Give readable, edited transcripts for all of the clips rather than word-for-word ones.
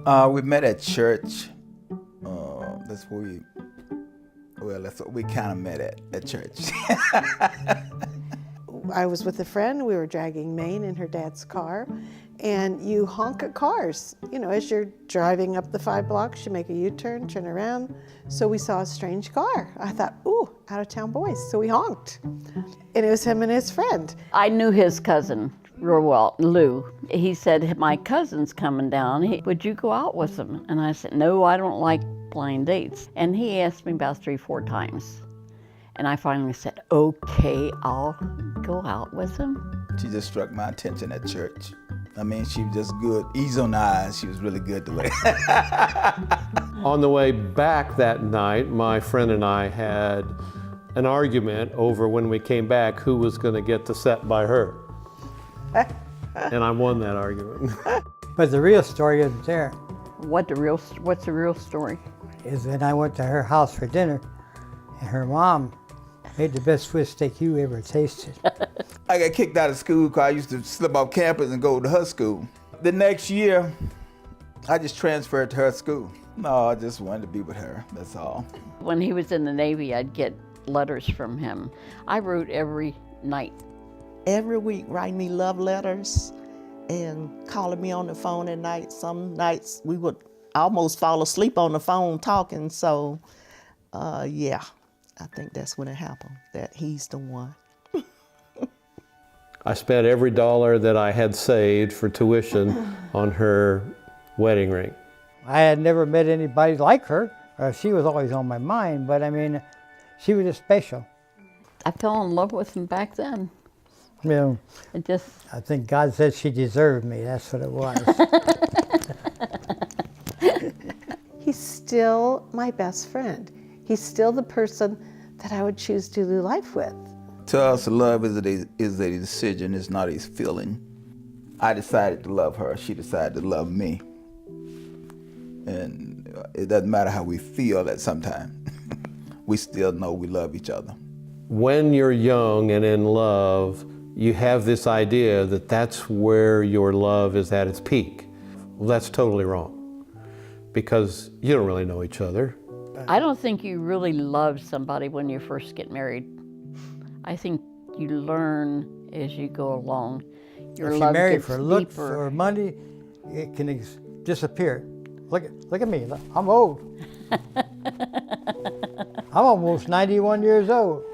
We met at church. That's where that's what we kind of met at church. I was with a friend. We were dragging Maine in her dad's car, and you honk at cars. You know, as you're driving up the 5 blocks, you make a U-turn, turn around. So we saw a strange car. I thought, ooh, out-of-town boys. So we honked, and it was him and his friend. I knew his cousin real well, Lou. He said, my cousin's coming down. Would you go out with him? And I said, no, I don't like blind dates. And he asked me about 3-4 times. And I finally said, okay, I'll go out with him. She just struck my attention at church. I mean, she was just good, easy on the eyes. She was really good to look at. On the way back that night, my friend and I had an argument over when we came back who was going to get the set by her. And I won that argument. But the real story isn't there. What's the real story? Is that I went to her house for dinner, and her mom made the best Swiss steak you ever tasted. I got kicked out of school because I used to slip off campus and go to her school. The next year, I just transferred to her school. No, I just wanted to be with her, that's all. When he was in the Navy, I'd get letters from him. I wrote every night. Every week writing me love letters and calling me on the phone at night. Some nights we would almost fall asleep on the phone talking. So, yeah, I think that's when it happened, that he's the one. I spent every dollar that I had saved for tuition on her wedding ring. I had never met anybody like her. She was always on my mind, but I mean, she was just special. I fell in love with him back then. You know, I think God said she deserved me. That's what it was. He's still my best friend. He's still the person that I would choose to do life with. To us, love is a decision, it's not a feeling. I decided to love her, she decided to love me. And it doesn't matter how we feel at some time. We still know we love each other. When you're young and in love, you have this idea that that's where your love is at its peak. Well, that's totally wrong, because you don't really know each other. I don't think you really love somebody when you first get married. I think you learn as you go along. Your if love you marry gets for looks deeper. or money, it can disappear. Look at me, I'm old. I'm almost 91 years old.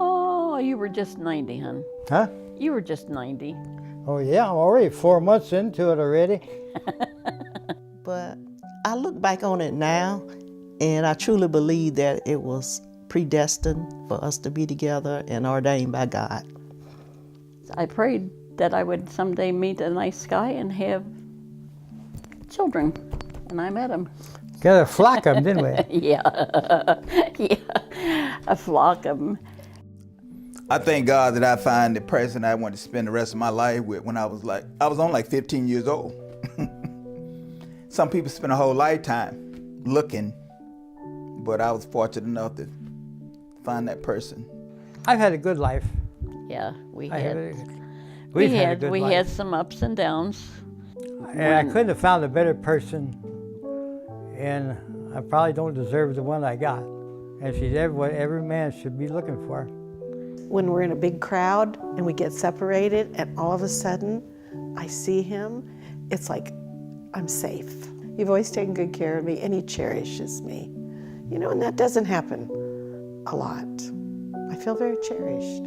Oh, you were just 90, hon. Huh? You were just 90. Oh yeah, I'm already 4 months into it already. But I look back on it now, and I truly believe that it was predestined for us to be together and ordained by God. I prayed that I would someday meet a nice guy and have children, and I met him. Got a flock of them, didn't we? Yeah, yeah, a flock of them. I thank God that I find the person I want to spend the rest of my life with when I was only like 15 years old. Some people spend a whole lifetime looking, but I was fortunate enough to find that person. I've had a good life. Yeah, we We had some ups and downs. And I couldn't have found a better person, and I probably don't deserve the one I got. And she's what every man should be looking for. When we're in a big crowd and we get separated and all of a sudden I see him, it's like I'm safe. You've always taken good care of me and he cherishes me. You know, and that doesn't happen a lot. I feel very cherished.